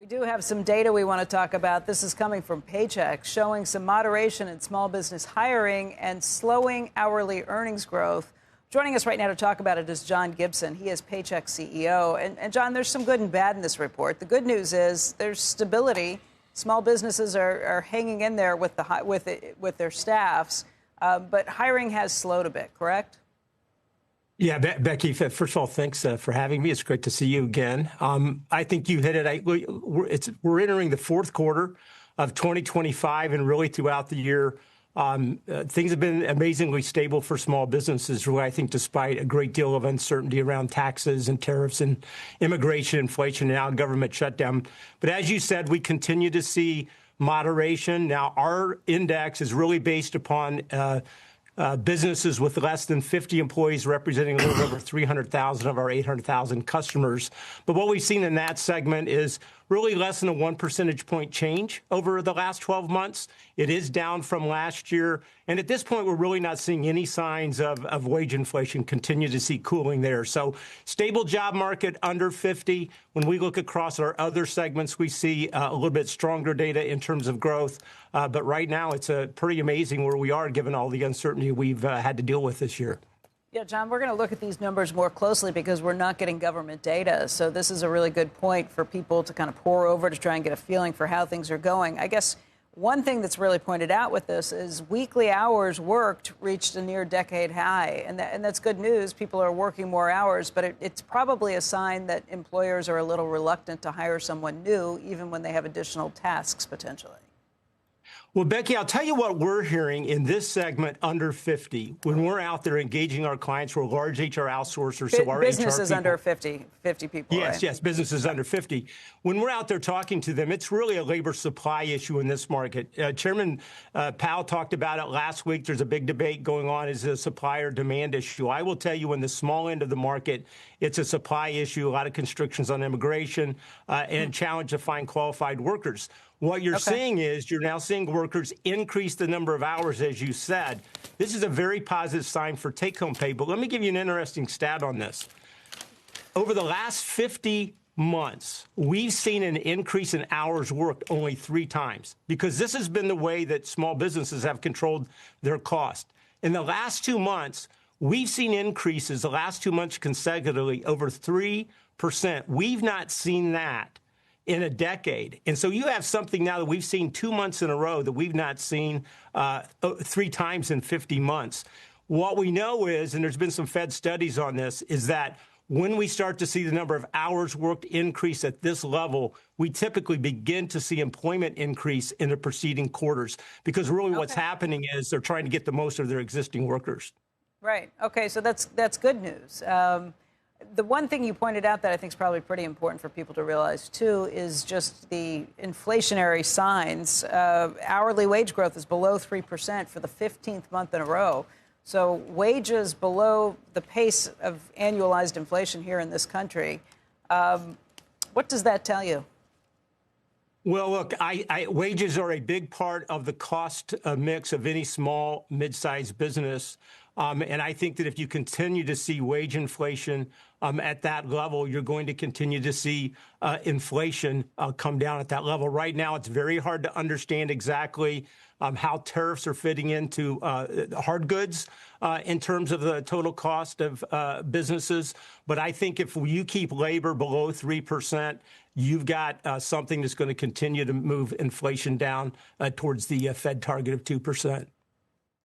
We do have some data we want to talk about. This is coming from Paychex, showing some moderation in small business hiring and slowing hourly earnings growth. Joining us right now to talk about it is John Gibson. He is Paychex CEO. And John, there's some good and bad in this report. The good news is there's stability. Small businesses are hanging in there with their staffs, but hiring has slowed a bit, correct? Yeah, Becky, first of all, thanks for having me. It's great to see you again. I think you hit it. We're entering the fourth quarter of 2025, and really throughout the year, things have been amazingly stable for small businesses, really, I think, despite a great deal of uncertainty around taxes and tariffs and immigration, inflation, and now government shutdown. But as you said, we continue to see moderation. Now, our index is really based upon businesses with less than 50 employees, representing a little over 300,000 of our 800,000 customers. But what we've seen in that segment is really less than a 1 percentage point change over the last 12 months. It is down from last year. And at this point, we're really not seeing any signs of wage inflation, continue to see cooling there. So stable job market under 50. When we look across our other segments, we see a little bit stronger data in terms of growth. But right now, it's pretty amazing where we are, given all the uncertainty we've had to deal with this year. Yeah, John, we're going to look at these numbers more closely because we're not getting government data. So this is a really good point for people to kind of pour over to try and get a feeling for how things are going. I guess one thing that's really pointed out with this is weekly hours worked reached a near decade high. And that's good news. People are working more hours, but it's probably a sign that employers are a little reluctant to hire someone new, even when they have additional tasks potentially. Well, Becky, I'll tell you what we're hearing in this segment under 50. When we're out there engaging our clients, we're large HR outsourcers. So our businesses HR people, under 50 people. Yes, right? yes, businesses under 50. When we're out there talking to them, it's really a labor supply issue in this market. Chairman Powell talked about it last week. There's a big debate going on. Is it a supply or demand issue? I will tell you, in the small end of the market, it's a supply issue, a lot of constrictions on immigration, and challenge to find qualified workers. What you're seeing is you're now seeing workers increase the number of hours, as you said. This is a very positive sign for take-home pay. But let me give you an interesting stat on this. Over the last 50 months, we've seen an increase in hours worked only 3 times, because this has been the way that small businesses have controlled their cost. In the last 2 months, we've seen increases the last 2 months consecutively over 3%. We've not seen that in a decade. And so you have something now that we've seen 2 months in a row that we've not seen 3 times in 50 months. What we know is, and there's been some Fed studies on this, is that when we start to see the number of hours worked increase at this level, we typically begin to see employment increase in the preceding quarters, because really what's happening is they're trying to get the most of their existing workers. Right. Okay. So that's good news. The one thing you pointed out that I think is probably pretty important for people to realize, too, is just the inflationary signs. Hourly wage growth is below 3% for the 15th month in a row. So wages below the pace of annualized inflation here in this country. What does that tell you? Well, look, wages are a big part of the cost mix of any small, mid-sized business. And I think that if you continue to see wage inflation at that level, you're going to continue to see inflation come down at that level. Right now, it's very hard to understand exactly how tariffs are fitting into hard goods in terms of the total cost of businesses. But I think if you keep labor below 3%, you've got something that's going to continue to move inflation down towards the Fed target of 2%.